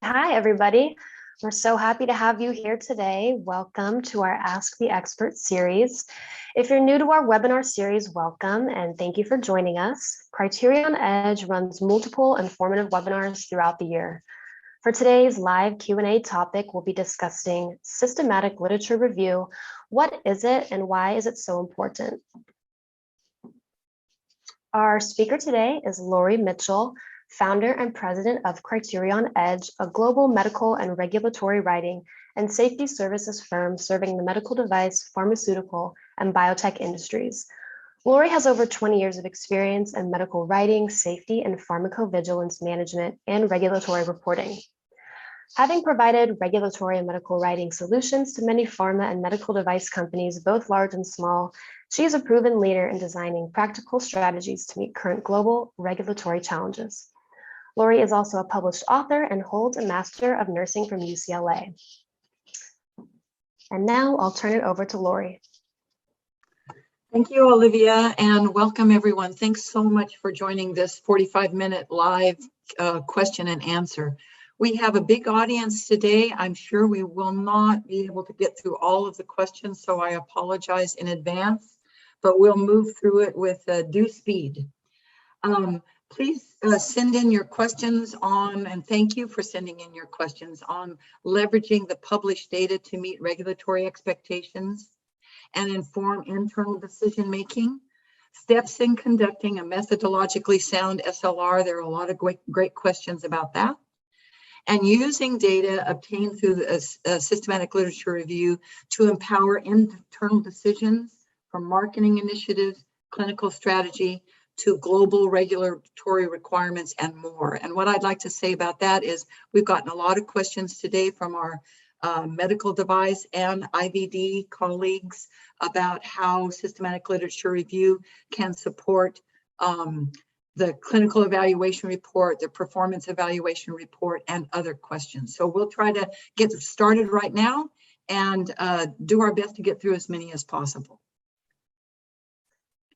Hi, everybody. We're so happy to have you here today. Welcome to our Ask the Expert series. If you're new to our webinar series, welcome and thank you for joining us. Criterion Edge runs multiple informative webinars throughout the year. For today's live Q&A topic, we'll be discussing systematic literature review. What is it and why is it so important? Our speaker today is Lori Mitchell, founder and president of Criterion Edge, a global medical and regulatory writing and safety services firm serving the medical device, pharmaceutical, and biotech industries. Lori has over 20 years of experience in medical writing, safety, and pharmacovigilance management and regulatory reporting. Having provided regulatory and medical writing solutions to many pharma and medical device companies, both large and small, she is a proven leader in designing practical strategies to meet current global regulatory challenges. Lori is also a published author and holds a Master of Nursing from UCLA. And now I'll turn it over to Lori. Thank you, Olivia, and welcome everyone. Thanks so much for joining this 45-minute live question and answer. We have a big audience today. I'm sure we will not be able to get through all of the questions, so I apologize in advance, but we'll move through it with due speed. Please send in your questions on, and thank you for sending in your questions on leveraging the published data to meet regulatory expectations and inform internal decision-making, steps in conducting a methodologically sound SLR. There are a lot of great questions about that. And using data obtained through a systematic literature review to empower internal decisions from marketing initiatives, clinical strategy, to global regulatory requirements and more. And what I'd like to say about that is we've gotten a lot of questions today from our medical device and IVD colleagues about how systematic literature review can support the clinical evaluation report, the performance evaluation report, and other questions. So we'll try to get started right now and do our best to get through as many as possible.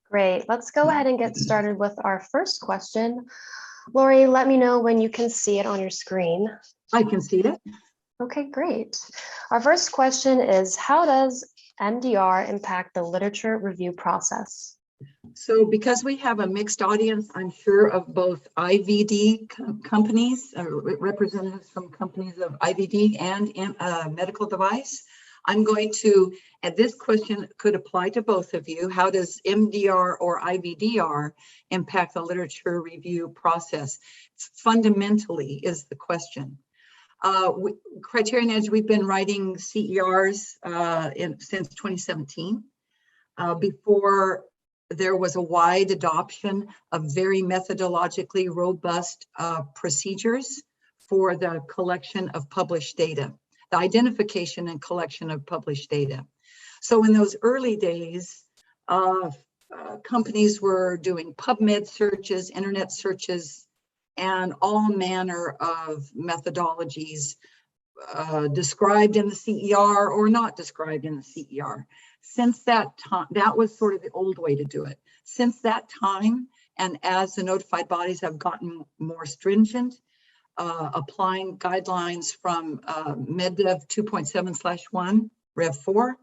Great, let's go ahead and get started with our first question. Lori, let me know when you can see it on your screen. I can see it. Okay, great. Our first question is, how does MDR impact the literature review process? So because we have a mixed audience, I'm sure of both IVD companies, representatives from companies of IVD and medical device, I'm going to, and this question could apply to both of you, how does MDR or IVDR impact the literature review process? Fundamentally is the question. Criterion Edge, we've been writing CERs since 2017. Before there was a wide adoption of very methodologically robust procedures for the collection of published data, the identification and collection of published data. So in those early days, companies were doing Pubmed searches, internet searches, and all manner of methodologies described in the CER or not described in the CER. Since that time, that was sort of the old way to do it. Since that time, and as the notified bodies have gotten more stringent, applying guidelines from MedDev 2.7/1 Rev 4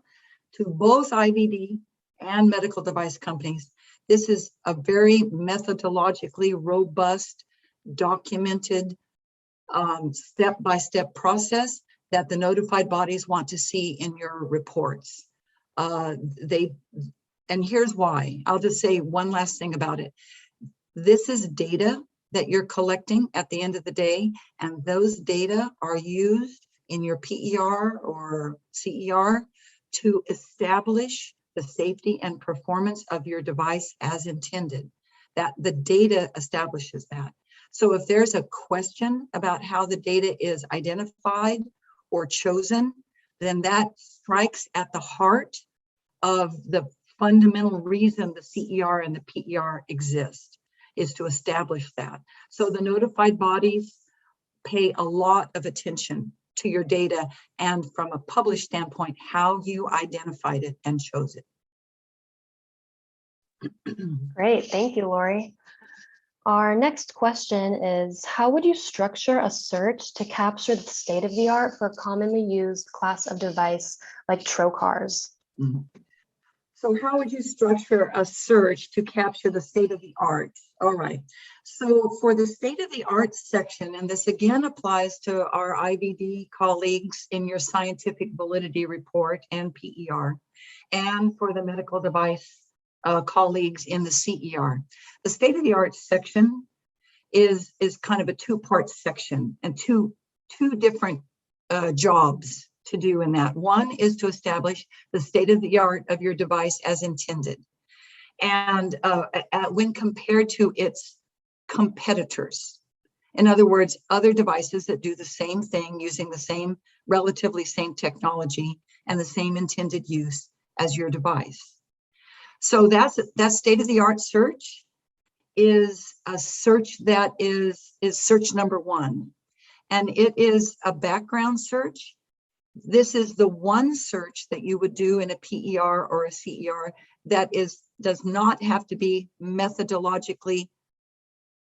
to both IVD and medical device companies. This is a very methodologically robust, documented, step-by-step process that the notified bodies want to see in your reports. And here's why. I'll just say one last thing about it. This is data that you're collecting at the end of the day, and those data are used in your PER or CER to establish the safety and performance of your device as intended. That the data establishes that. So if there's a question about how the data is identified or chosen, then that strikes at the heart of the fundamental reason the CER and the PER exist, is to establish that. So the notified bodies pay a lot of attention to your data and from a published standpoint, how you identified it and chose it. Great, thank you, Lori. Our next question is, how would you structure a search to capture the state of the art for a commonly used class of device like trocars? Mhm. So how would you structure a search to capture the state of the art? All right. So for the state of the art section, and this again applies to our IVD colleagues in your scientific validity report and PER, and for the medical device colleagues in the CER. The state of the art section is kind of a two-part section and two different jobs to do in that. One is to establish the state of the art of your device as intended, and when compared to its competitors. In other words, other devices that do the same thing using the same, relatively same technology and the same intended use as your device. So that state of the art search is a search that is search number one. And it is a background search. This is the one search that you would do in a PER or a CER that does not have to be methodologically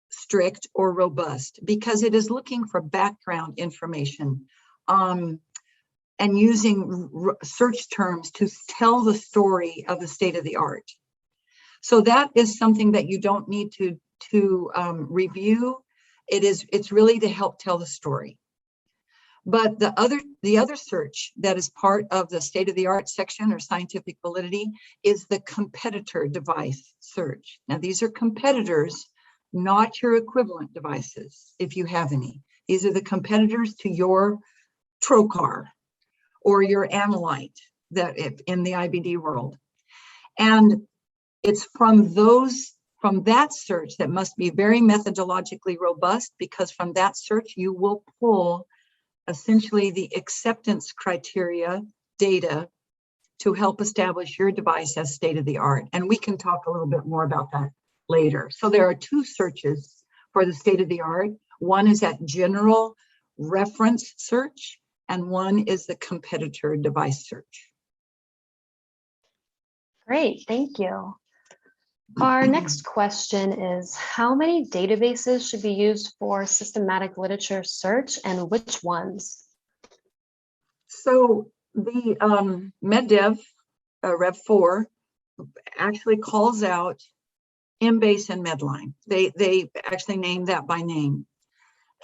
strict or robust, because it is looking for background information and using search terms to tell the story of the state of the art. So that is something that you don't need to review. It's really to help tell the story. But the other search that is part of the state of the art section or scientific validity is the competitor device search. Now, these are competitors, not your equivalent devices, if you have any. These are the competitors to your trocar or your analyte that in the IVD world. And it's from that search that must be very methodologically robust, because from that search you will pull essentially the acceptance criteria data to help establish your device as state of the art. And we can talk a little bit more about that later. So there are two searches for the state of the art. One is that general reference search, and one is the competitor device search. Great, thank you. Our next question is, how many databases should be used for systematic literature search, and which ones? So the MedDev Rev 4 actually calls out Embase and Medline. They actually name that by name.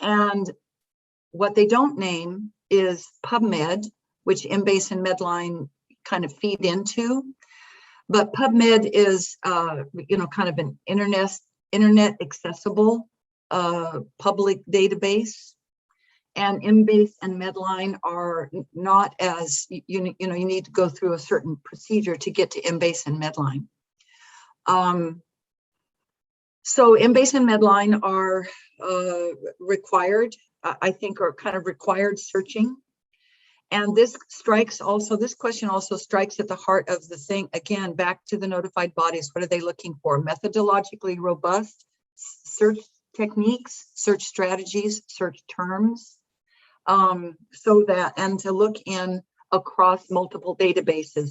And what they don't name is Pubmed, which Embase and Medline kind of feed into. But Pubmed is, kind of an internet accessible public database, and Embase and Medline are not as you need to go through a certain procedure to get to Embase and Medline. So Embase and Medline are required, I think, are kind of required searching. And this question also strikes at the heart of the thing, again, back to the notified bodies. What are they looking for? Methodologically robust search techniques, search strategies, search terms, and to look in across multiple databases.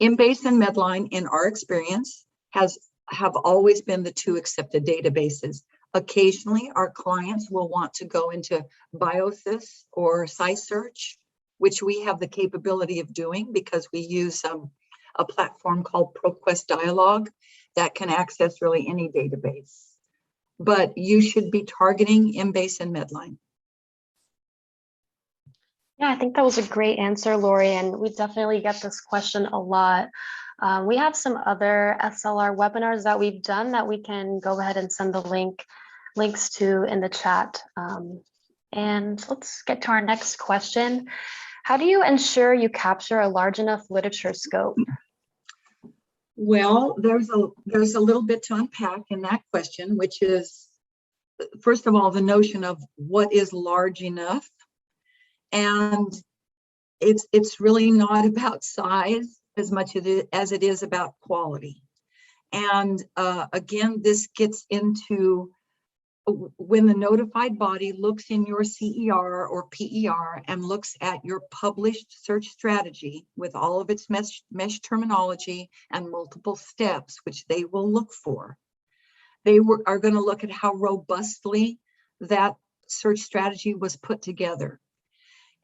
Embase and Medline, in our experience, have always been the two accepted databases. Occasionally, our clients will want to go into Biosys or SciSearch, which we have the capability of doing because we use a platform called ProQuest Dialog that can access really any database. But you should be targeting Embase and Medline. Yeah, I think that was a great answer, Lori, and we definitely get this question a lot. We have some other SLR webinars that we've done that we can go ahead and send the links to in the chat. And let's get to our next question. How do you ensure you capture a large enough literature scope? Well, there's a little bit to unpack in that question, which is, first of all, the notion of what is large enough. And it's really not about size as much as it is about quality. And again, this gets into when the notified body looks in your CER or PER and looks at your published search strategy with all of its mesh terminology and multiple steps, which they will look for. are going to look at how robustly that search strategy was put together.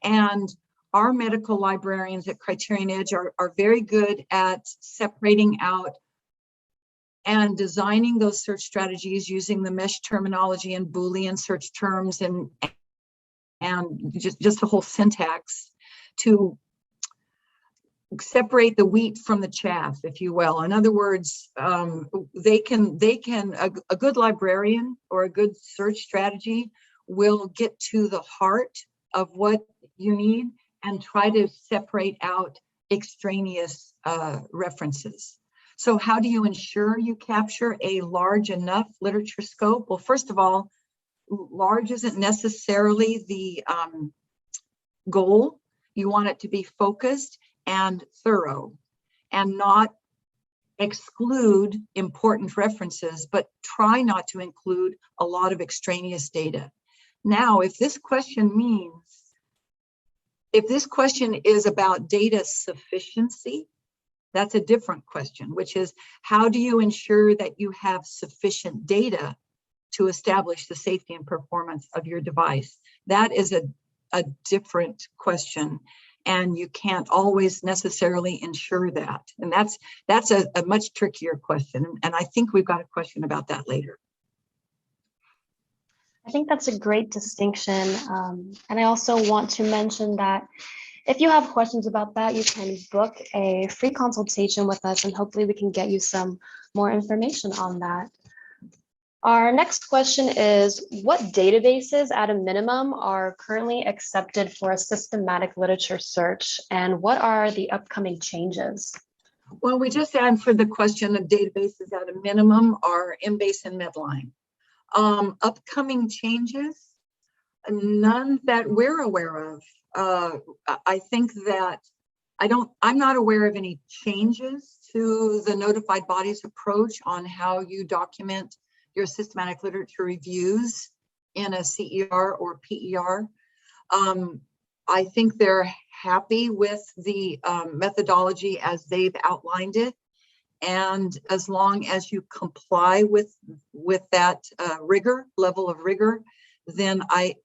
And our medical librarians at Criterion Edge are very good at separating out and designing those search strategies using the mesh terminology and Boolean search terms and just the whole syntax to separate the wheat from the chaff, if you will. In other words, a good librarian or a good search strategy will get to the heart of what you need and try to separate out extraneous references. So how do you ensure you capture a large enough literature scope? Well, first of all, large isn't necessarily the goal. You want it to be focused and thorough and not exclude important references, but try not to include a lot of extraneous data. Now, if this question is about data sufficiency, that's a different question, which is how do you ensure that you have sufficient data to establish the safety and performance of your device? That is a different question, and you can't always necessarily ensure that. And that's a much trickier question. And I think we've got a question about that later. I think that's a great distinction. And I also want to mention that if you have questions about that, you can book a free consultation with us, and hopefully we can get you some more information on that. Our next question is, what databases at a minimum are currently accepted for a systematic literature search, and what are the upcoming changes? Well, we just answered the question of databases at a minimum are Embase and Medline. Upcoming changes, none that we're aware of. I think that I'm not aware of any changes to the notified bodies approach on how you document your systematic literature reviews in a CER or PER. I think they're happy with the methodology as they've outlined it. And as long as you comply with that level of rigor, then I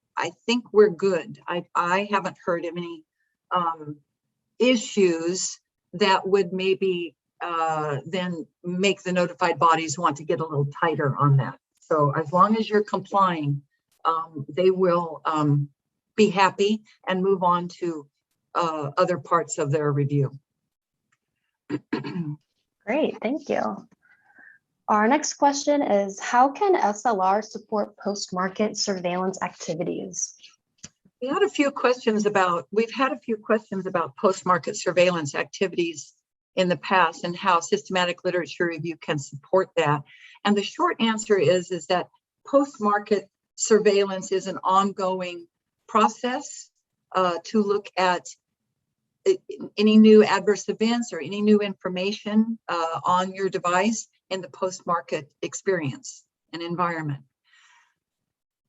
think we're good. I haven't heard of any issues that would maybe then make the notified bodies want to get a little tighter on that. So as long as you're complying, they will be happy and move on to other parts of their review. Great, thank you. Our next question is, how can SLR support post-market surveillance activities? We've had a few questions about post-market surveillance activities in the past and how systematic literature review can support that. And the short answer is that post-market surveillance is an ongoing process to look at any new adverse events or any new information on your device in the post-market experience and environment.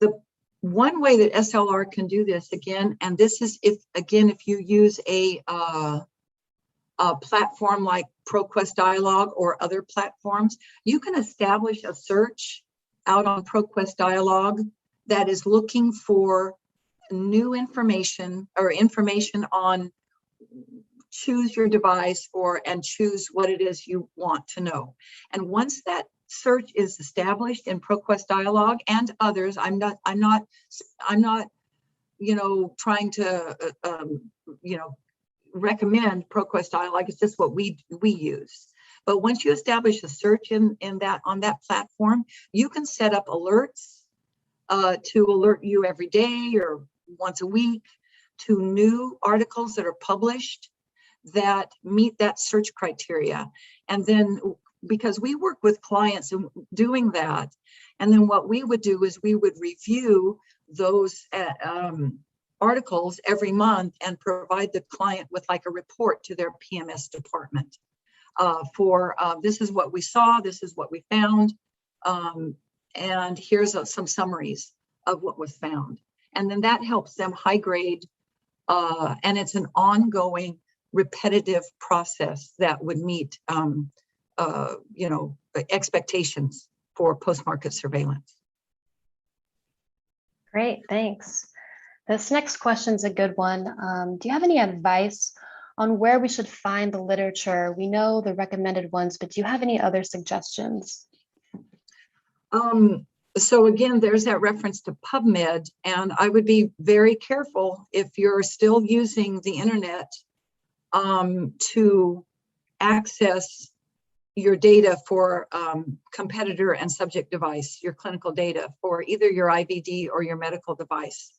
The one way that SLR can do this, again, and this is if you use a platform like ProQuest Dialog or other platforms, you can establish a search out on ProQuest Dialog that is looking for new information or information on choose your device and choose what it is you want to know. And once that search is established in ProQuest Dialog and others, I'm not trying to recommend ProQuest Dialog. It's just what we use. But once you establish a search on that platform, you can set up alerts to alert you every day or once a week to new articles that are published that meet that search criteria. And then, because we work with clients in doing that, and then what we would do is we would review those articles every month and provide the client with like a report to their PMS department for this is what we saw, this is what we found, and here's some summaries of what was found. And then that helps them high grade, and it's an ongoing repetitive process that would meet expectations for post-market surveillance. Great, thanks. This next question is a good one. Do you have any advice on where we should find the literature? We know the recommended ones, but do you have any other suggestions? So again, there's that reference to Pubmed, and I would be very careful if you're still using the internet to access your data for competitor and subject device, your clinical data for either your IVD or your medical device.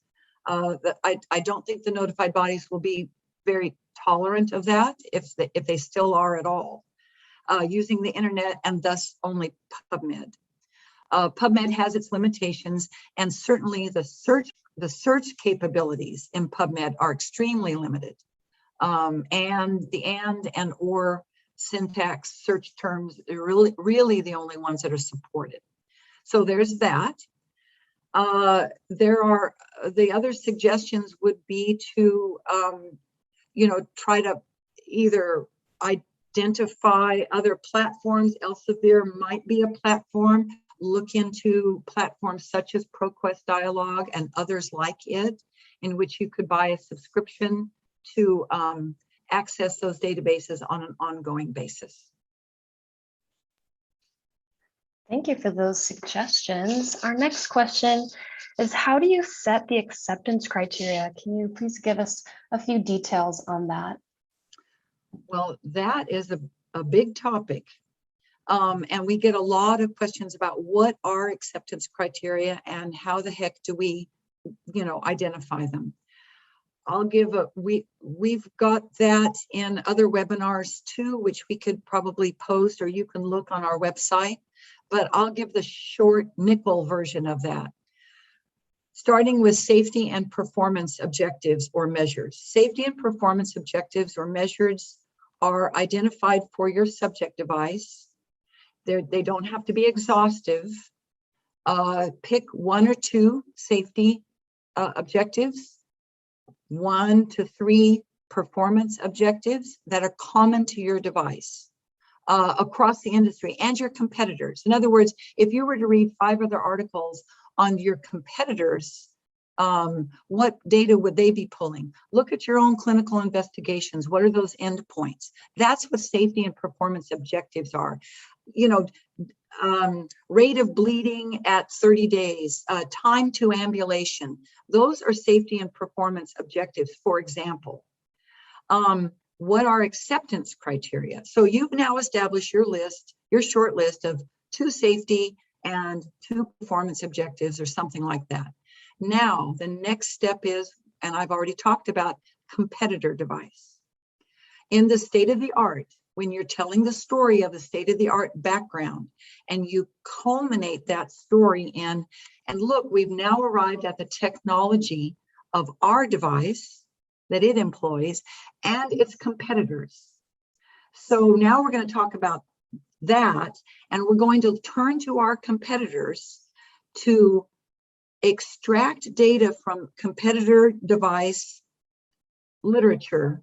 I don't think the notified bodies will be very tolerant of that if they still are at all, using the internet and thus only Pubmed. Pubmed has its limitations, and certainly the search capabilities in Pubmed are extremely limited. And the and or syntax search terms are really the only ones that are supported. So there's that. There are the other suggestions would be to try to either identify other platforms. Elsevier might be a platform. Look into platforms such as ProQuest Dialogue and others like it, in which you could buy a subscription to access those databases on an ongoing basis. Thank you for those suggestions. Our next question is, how do you set the acceptance criteria? Can you please give us a few details on that? Well, that is a big topic. And we get a lot of questions about what are acceptance criteria and how the heck do we, identify them. We've got that in other webinars too, which we could probably post, or you can look on our website, but I'll give the short nickel version of that. Starting with safety and performance objectives or measures. Safety and performance objectives or measures are identified for your subject device. They don't have to be exhaustive. Pick 1 or 2 safety objectives, 1 to 3 performance objectives that are common to your device across the industry and your competitors. In other words, if you were to read 5 other articles on your competitors, what data would they be pulling? Look at your own clinical investigations. What are those endpoints? That's what safety and performance objectives are. Rate of bleeding at 30 days, time to ambulation. Those are safety and performance objectives, for example. What are acceptance criteria? So you've now established your list, your short list of 2 safety and 2 performance objectives or something like that. Now, the next step is, and I've already talked about, competitor device. In the state of the art, when you're telling the story of the state-of-the-art background and you culminate that story in, and look, we've now arrived at the technology of our device that it employs and its competitors. So now we're going to talk about that, and we're going to turn to our competitors to extract data from competitor device literature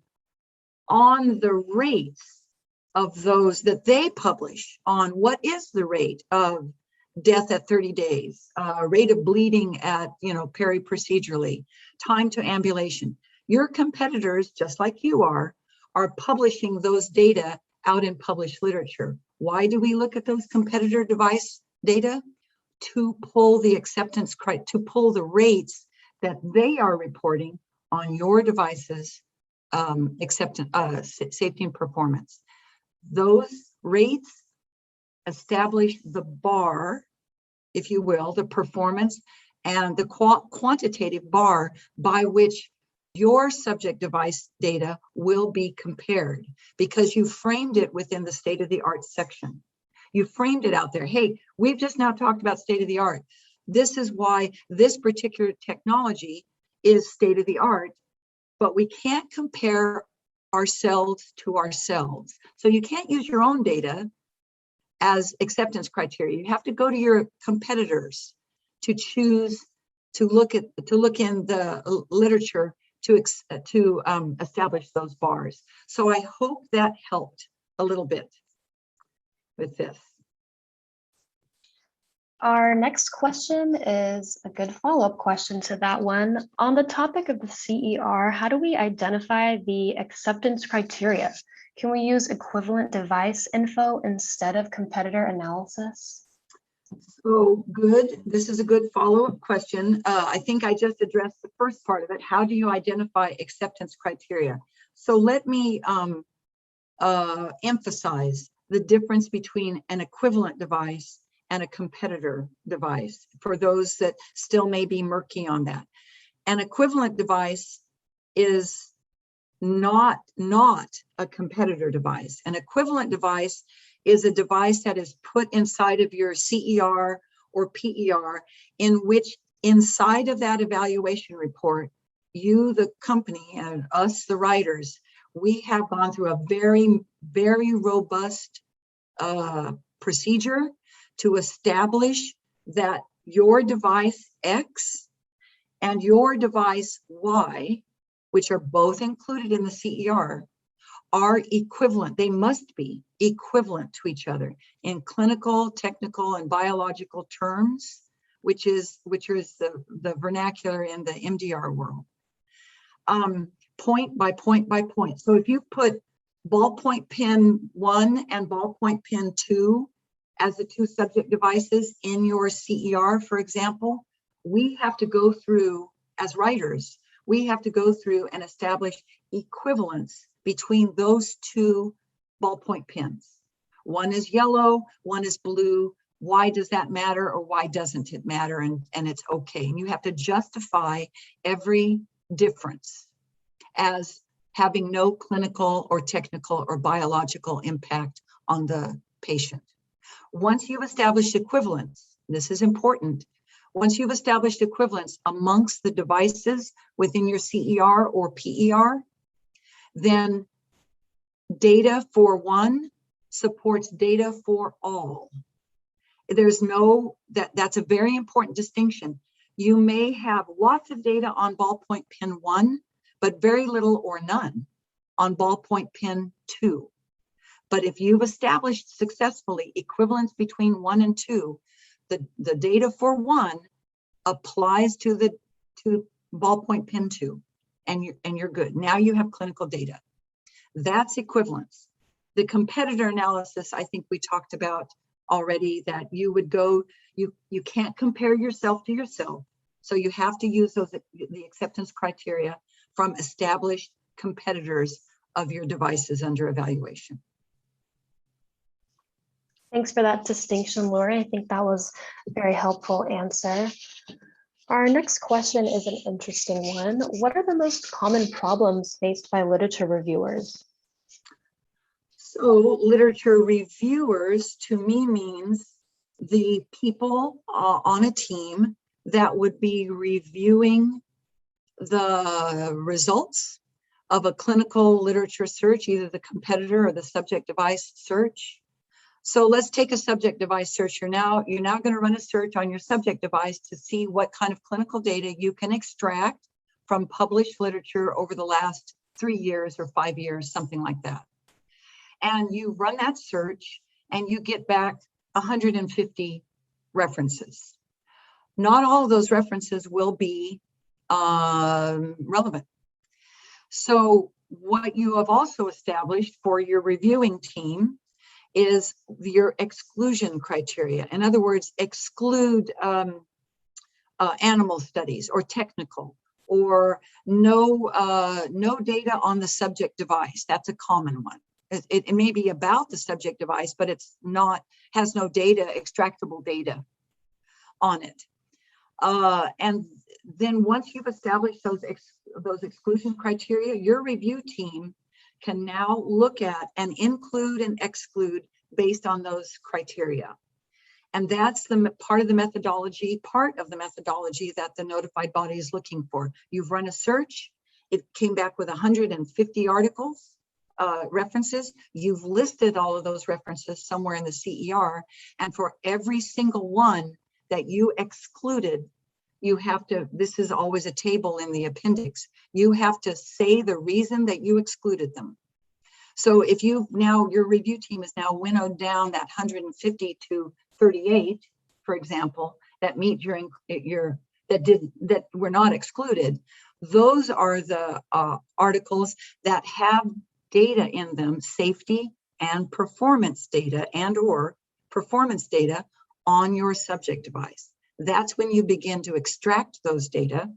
on the rates of those that they publish on what is the rate of death at 30 days, rate of bleeding at, peri-procedurally, time to ambulation. Your competitors, just like you are publishing those data out in published literature. Why do we look at those competitor device data? To pull the acceptance criteria, to pull the rates that they are reporting on your device's safety and performance. Those rates establish the bar, if you will, the performance and the quantitative bar by which your subject device data will be compared, because you framed it within the state-of-the-art section. You framed it out there. Hey, we've just now talked about state-of-the-art. This is why this particular technology is state-of-the-art, but we can't compare ourselves to ourselves. So you can't use your own data as acceptance criteria. You have to go to your competitors to choose to look in the literature to establish those bars. So I hope that helped a little bit with this. Our next question is a good follow-up question to that one. On the topic of the CER, how do we identify the acceptance criteria? Can we use equivalent device info instead of competitor analysis? So good. This is a good follow-up question. I think I just addressed the first part of it. How do you identify acceptance criteria? So let me emphasize the difference between an equivalent device and a competitor device for those that still may be murky on that. An equivalent device is not a competitor device. An equivalent device is a device that is put inside of your CER or PER, in which inside of that evaluation report, you, the company, and us, the writers, we have gone through a very, very robust procedure to establish that your device X and your device Y, which are both included in the CER, are equivalent. They must be equivalent to each other in clinical, technical, and biological terms, which is the vernacular in the MDR world. Point by point by point. So if you put ballpoint pen 1 and ballpoint pen 2 as the two subject devices in your CER, for example, we have to go through, as writers, we have to go through and establish equivalence between those two ballpoint pens. One is yellow, one is blue. Why does that matter, or why doesn't it matter? And it's okay. And you have to justify every difference as having no clinical or technical or biological impact on the patient. Once you've established equivalence, this is important, once you've established equivalence amongst the devices within your CER or PER, then data for one supports data for all. There's no, that's a very important distinction. You may have lots of data on ballpoint pen 1, but very little or none on ballpoint pen 2. But if you've established successfully equivalence between 1 and 2, the data for 1 applies to ballpoint pen 2, and you're good. Now you have clinical data. That's equivalence. The competitor analysis, I think we talked about already, that you would go, you can't compare yourself to yourself. So you have to use the acceptance criteria from established competitors of your devices under evaluation. Thanks for that distinction, Lori. I think that was a very helpful answer. Our next question is an interesting one. What are the most common problems faced by literature reviewers? So literature reviewers to me means the people on a team that would be reviewing the results of a clinical literature search, either the competitor or the subject device search. So let's take a subject device search. You're now going to run a search on your subject device to see what kind of clinical data you can extract from published literature over the last 3 years or 5 years, something like that. And you run that search and you get back 150 references. Not all of those references will be relevant. So what you have also established for your reviewing team is your exclusion criteria. In other words, exclude animal studies or technical, or no data on the subject device. That's a common one. It may be about the subject device, but it's not, has no data, extractable data on it. And then once you've established those exclusion criteria, your review team can now look at and include and exclude based on those criteria. And that's the part of the methodology that the notified body is looking for. You've run a search, it came back with 150 articles, references. You've listed all of those references somewhere in the CER, and for every single one that you excluded, you have to, this is always a table in the appendix, you have to say the reason that you excluded them. So if you now, your review team has now winnowed down that 150 to 38, for example, that meet that were not excluded, those are the articles that have data in them, safety and performance data or performance data on your subject device. That's when you begin to extract those data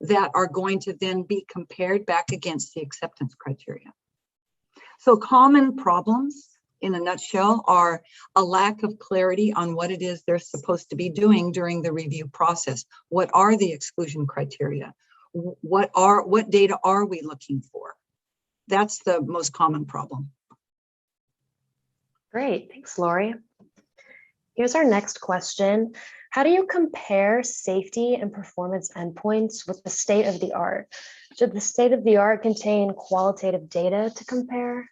that are going to then be compared back against the acceptance criteria. So common problems in a nutshell are a lack of clarity on what it is they're supposed to be doing during the review process. What are the exclusion criteria? What data are we looking for? That's the most common problem. Great, thanks, Lori. Here's our next question. How do you compare safety and performance endpoints with the state of the art? Should the state of the art contain qualitative data to compare?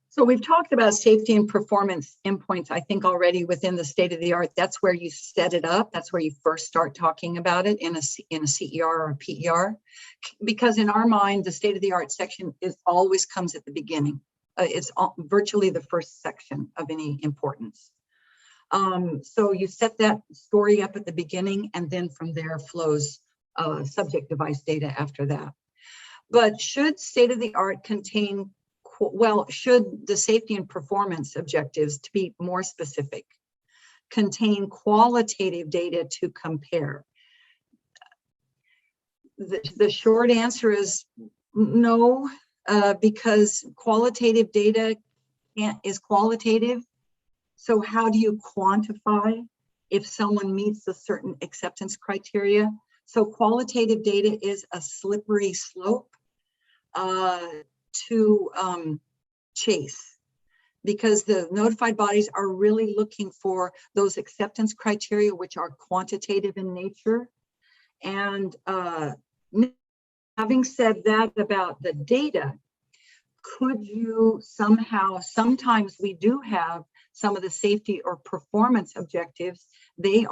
So we've talked about safety and performance endpoints, I think, already within the state of the art. That's where you set it up. That's where you first start talking about it in a CER or a PER. Because in our mind, the state of the art section always comes at the beginning. It's virtually the first section of any importance. So you set that story up at the beginning, and then from there flows subject device data after that. But should state of the art contain, well, should the safety and performance objectives, to be more specific, contain qualitative data to compare? The short answer is no, because qualitative data is qualitative. So how do you quantify if someone meets a certain acceptance criteria? So qualitative data is a slippery slope to chase, because the notified bodies are really looking for those acceptance criteria, which are quantitative in nature. And having said that about the data, could you somehow, sometimes we do have some of the safety or performance objectives, they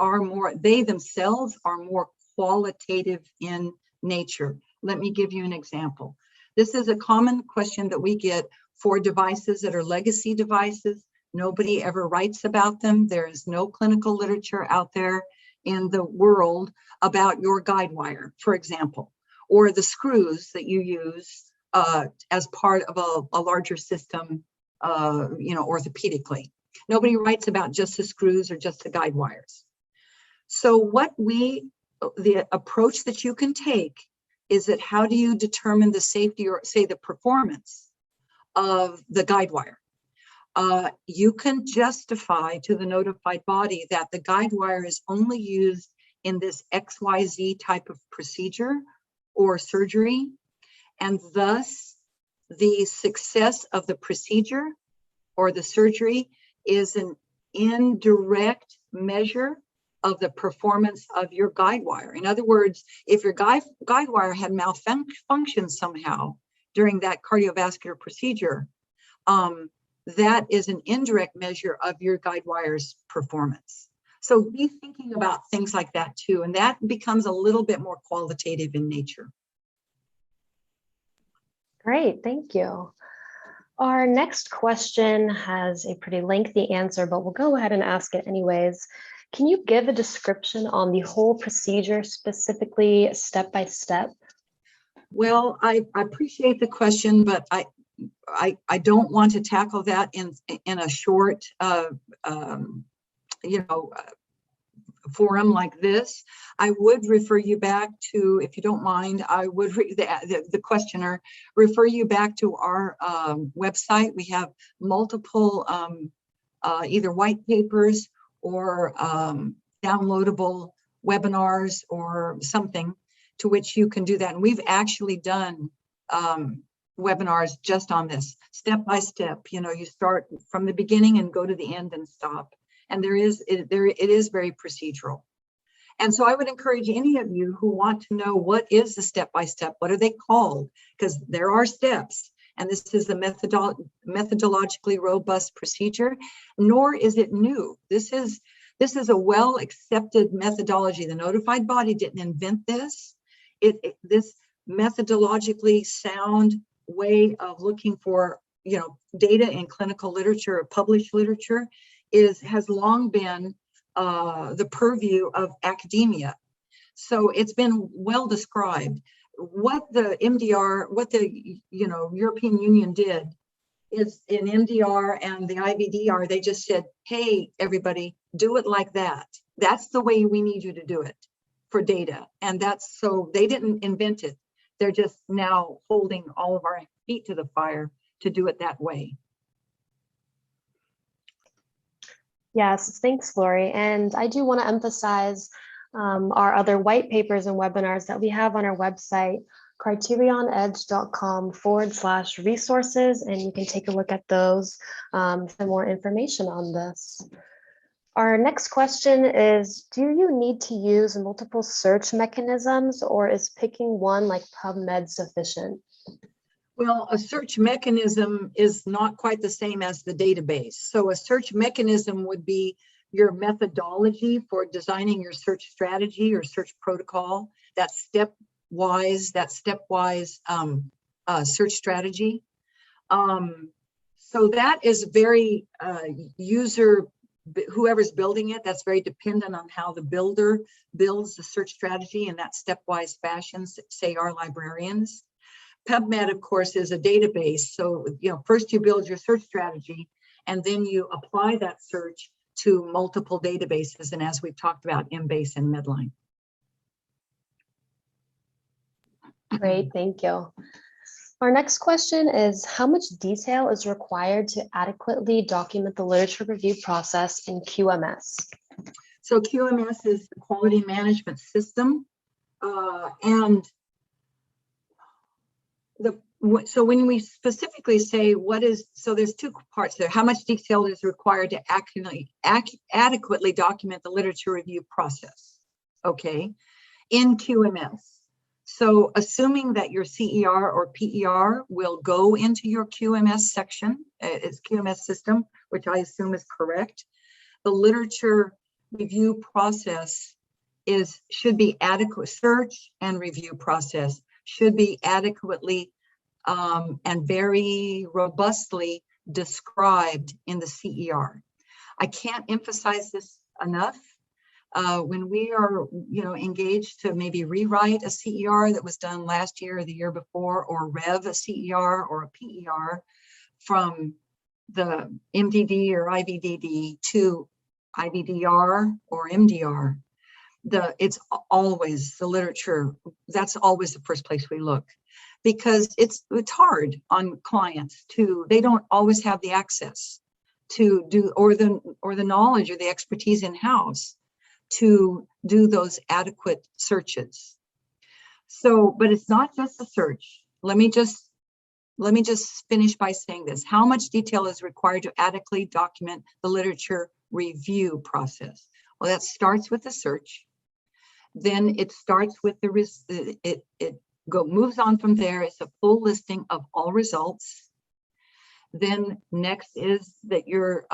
themselves are more qualitative in nature. Let me give you an example. This is a common question that we get for devices that are legacy devices. Nobody ever writes about them. There is no clinical literature out there in the world about your guide wire, for example, or the screws that you use as part of a larger system, orthopedically. Nobody writes about just the screws or just the guide wires. So the approach that you can take is that how do you determine the safety or say the performance of the guide wire? You can justify to the notified body that the guide wire is only used in this XYZ type of procedure or surgery, and thus the success of the procedure or the surgery is an indirect measure of the performance of your guide wire. In other words, if your guide wire had malfunctioned somehow during that cardiovascular procedure, that is an indirect measure of your guide wire's performance. So be thinking about things like that too, and that becomes a little bit more qualitative in nature. Great, thank you. Our next question has a pretty lengthy answer, but we'll go ahead and ask it anyways. Can you give a description on the whole procedure, specifically step by step? Well, I appreciate the question, but I don't want to tackle that in a short, forum like this. I would refer you back to, if you don't mind, I would the questioner refer you back to our website. We have multiple either white papers or downloadable webinars or something to which you can do that. And we've actually done webinars just on this, step by step. You start from the beginning and go to the end and stop. And it is very procedural. And so I would encourage any of you who want to know what is the step-by-step, what are they called? Because there are steps, and this is the methodologically robust procedure, nor is it new. This is a well-accepted methodology. The notified body didn't invent this. This methodologically sound way of looking for data in clinical literature or published literature has long been the purview of academia. So it's been well described. What the MDR, what the European Union did is in MDR and the IVDR, they just said, hey, everybody, do it like that. That's the way we need you to do it for data. And that's, so they didn't invent it. They're just now holding all of our feet to the fire to do it that way. Yes, thanks, Lori. And I do want to emphasize our other white papers and webinars that we have on our website, criterionedge.com/resources, and you can take a look at those for more information on this. Our next question is, do you need to use multiple search mechanisms, or is picking one like Pubmed sufficient? Well, a search mechanism is not quite the same as the database. So a search mechanism would be your methodology for designing your search strategy or search protocol, that stepwise search strategy. So that is very whoever's building it, that's very dependent on how the builder builds the search strategy in that stepwise fashion, say our librarians. Pubmed, of course, is a database. So, first you build your search strategy, and then you apply that search to multiple databases. And as we've talked about, Embase and Medline. Great, thank you. Our next question is, how much detail is required to adequately document the literature review process in QMS? So QMS is the quality management system. So when we specifically say so there's two parts there. How much detail is required to adequately document the literature review process, okay, in QMS. So assuming that your CER or PER will go into your QMS section, its QMS system, which I assume is correct, the literature review process should be adequate. Search and review process should be adequately and very robustly described in the CER. I can't emphasize this enough. When we are, engaged to maybe rewrite a CER that was done last year or the year before, or rev a CER or a PER from the MDD or IVDD to IVDR or MDR, it's always the literature. That's always the first place we look, because it's hard on clients they don't always have the access to do, or the knowledge or the expertise in-house to do those adequate searches. So, but it's not just the search. Let me just finish by saying this. How much detail is required to adequately document the literature review process? Well, that starts with the search. Then it starts with moves on from there. It's a full listing of all results. Then next is that you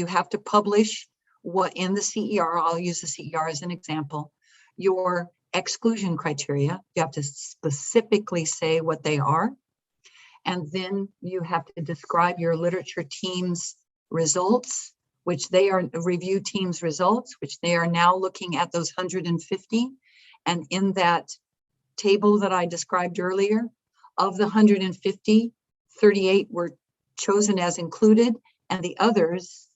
have to publish what in the CER, I'll use the CER as an example, your exclusion criteria. You have to specifically say what they are. And then you have to describe your literature team's results, which they are review team's results, which they are now looking at those 150. And in that table that I described earlier, of the 150, 38 were chosen as included, and the others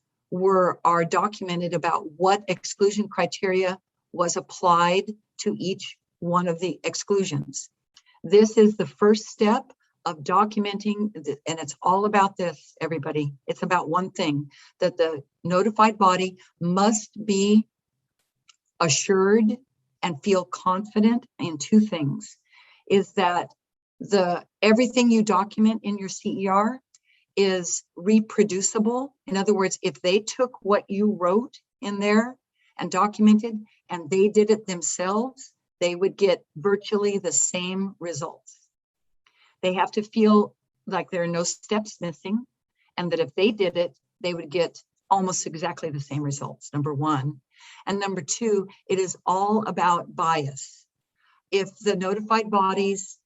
are documented about what exclusion criteria was applied to each one of the exclusions. This is the first step of documenting, and it's all about this, everybody. It's about one thing, that the notified body must be assured and feel confident in two things, is that everything you document in your CER is reproducible. In other words, if they took what you wrote in there and documented and they did it themselves, they would get virtually the same results. They have to feel like there are no steps missing, and that if they did it, they would get almost exactly the same results, number one. And number two, it is all about bias. If the notified bodies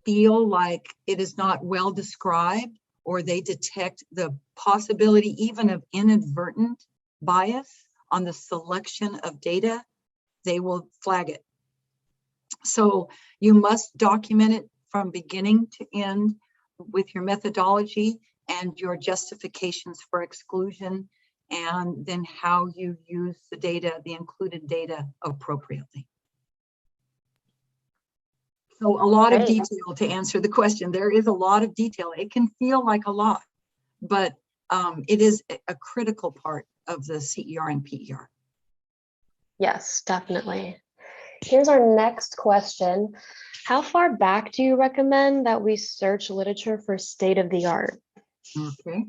feel like it is not well described, or they detect the possibility even of inadvertent bias on the selection of data, they will flag it. So you must document it from beginning to end with your methodology and your justifications for exclusion, and then how you use the data, the included data, appropriately. So a lot of detail to answer the question. There is a lot of detail. It can feel like a lot, but it is a critical part of the CER and PER. Yes, definitely. Here's our next question. How far back do you recommend that we search literature for state of the art? Okay,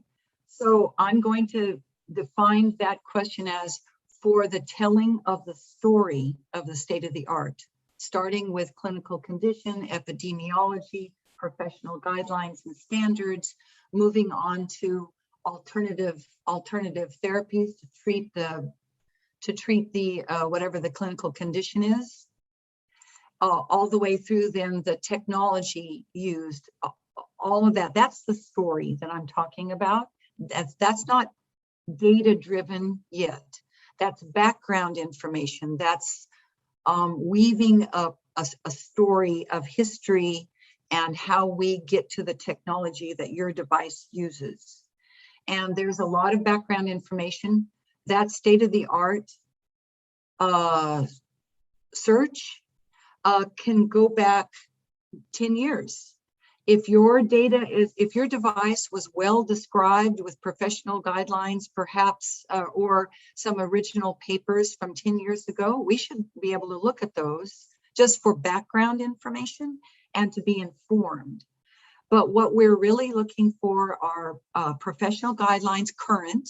so I'm going to define that question as for the telling of the story of the state of the art, starting with clinical condition, epidemiology, professional guidelines and standards, moving on to alternative therapies to treat the whatever the clinical condition is, all the way through then the technology used, all of that. That's the story that I'm talking about. That's not data driven yet. That's background information. That's weaving up a story of history and how we get to the technology that your device uses. And there's a lot of background information. That state of the art search can go back 10 years. If your device was well described with professional guidelines, perhaps, or some original papers from 10 years ago, we should be able to look at those just for background information and to be informed. But what we're really looking for are professional guidelines, current,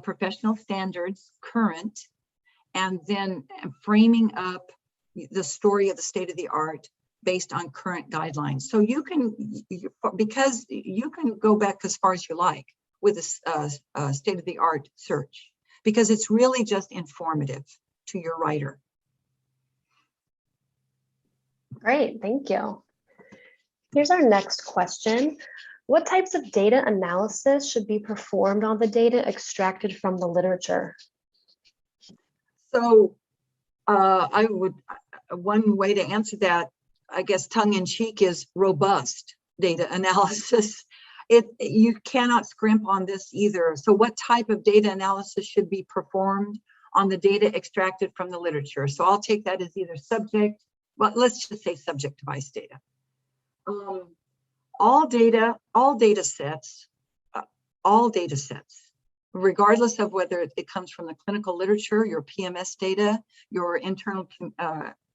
professional standards, current, and then framing up the story of the state of the art based on current guidelines. So because you can go back as far as you like with a state of the art search, because it's really just informative to your writer. Great, thank you. Here's our next question. What types of data analysis should be performed on the data extracted from the literature? So one way to answer that, I guess tongue in cheek, is robust data analysis. You cannot scrimp on this either. So what type of data analysis should be performed on the data extracted from the literature? So I'll take that as either subject, but let's just say subject device data. All data sets, regardless of whether it comes from the clinical literature, your PMS data, your internal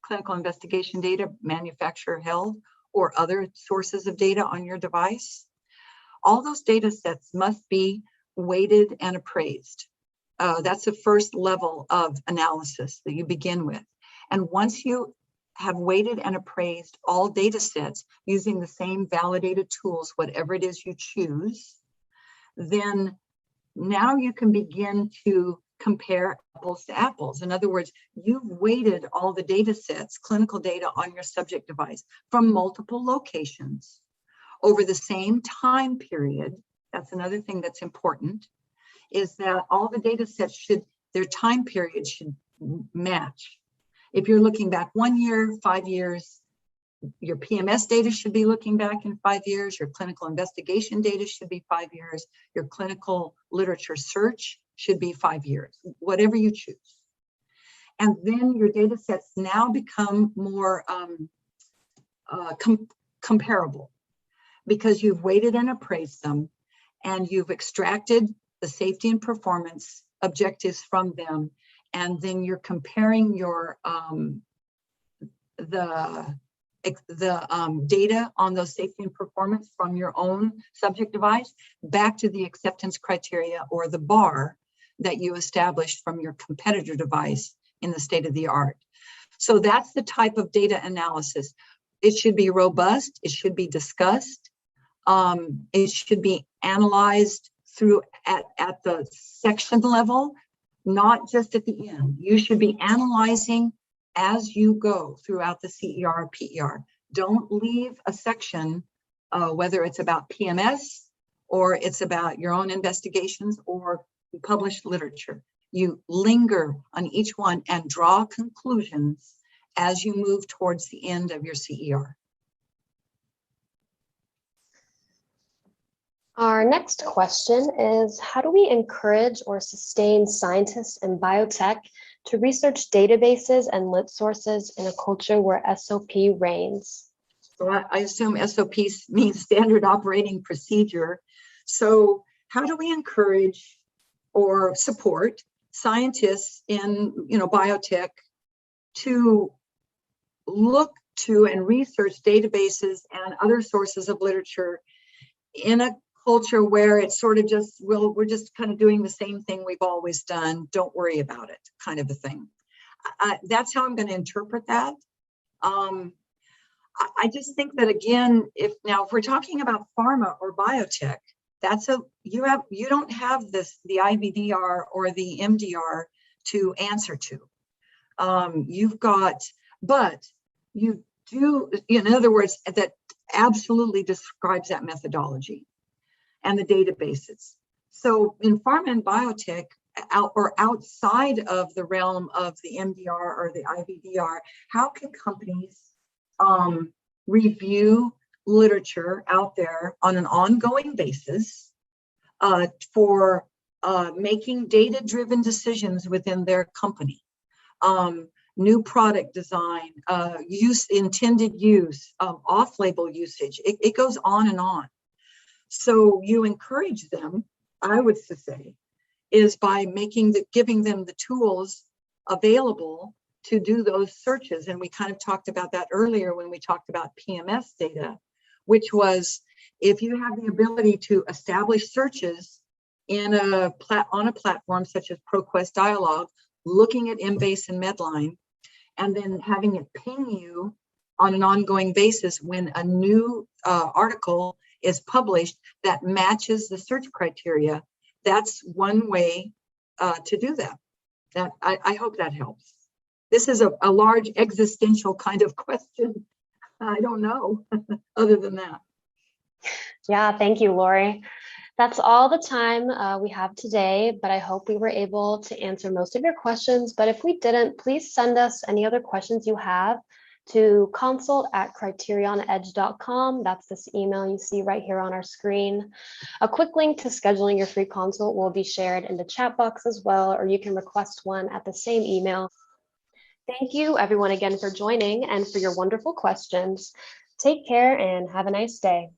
clinical investigation data, manufacturer held, or other sources of data on your device, all those data sets must be weighted and appraised. That's the first level of analysis that you begin with. And once you have weighted and appraised all data sets using the same validated tools, whatever it is you choose, then now you can begin to compare apples to apples. In other words, you've weighted all the data sets, clinical data on your subject device from multiple locations over the same time period. That's another thing that's important, is that all the data sets their time period should match. If you're looking back 1 year, 5 years, your PMS data should be looking back in 5 years, your clinical investigation data should be 5 years, your clinical literature search should be 5 years, whatever you choose. And then your data sets now become more comparable, because you've weighted and appraised them, and you've extracted the safety and performance objectives from them, and then you're comparing your data on those safety and performance from your own subject device back to the acceptance criteria or the bar that you established from your competitor device in the state of the art. So that's the type of data analysis. It should be robust, it should be discussed, it should be analyzed through at the section level, not just at the end. You should be analyzing as you go throughout the CER or PER. Don't leave a section, whether it's about PMS or it's about your own investigations or published literature. You linger on each one and draw conclusions as you move towards the end of your CER. Our next question is, how do we encourage or sustain scientists in biotech to research databases and lit sources in a culture where SOP reigns? So I assume SOP means standard operating procedure. So how do we encourage or support scientists in biotech to look to and research databases and other sources of literature in a culture where it's sort of just, well, we're just kind of doing the same thing we've always done, don't worry about it, kind of a thing. That's how I'm going to interpret that. I just think that, again, if we're talking about pharma or biotech, you don't have the IVDR or the MDR to answer to. But you do, in other words, that absolutely describes that methodology and the databases. So in pharma and biotech, outside of the realm of the MDR or the IVDR, how can companies review literature out there on an ongoing basis for making data-driven decisions within their company? New product design, intended use, off-label usage, it goes on and on. So you encourage them, I would say, is by giving them the tools available to do those searches. And we kind of talked about that earlier when we talked about PMS data, which was if you have the ability to establish searches on a platform such as ProQuest Dialog, looking at Embase and Medline, and then having it ping you on an ongoing basis when a new article is published that matches the search criteria, that's one way to do that. I hope that helps. This is a large existential kind of question. I don't know other than that. Yeah, thank you, Lori. That's all the time we have today, but I hope we were able to answer most of your questions. But if we didn't, please send us any other questions you have to consult@criterionedge.com. That's this email you see right here on our screen. A quick link to scheduling your free consult will be shared in the chat box as well, or you can request one at the same email. Thank you everyone again for joining and for your wonderful questions. Take care and have a nice day.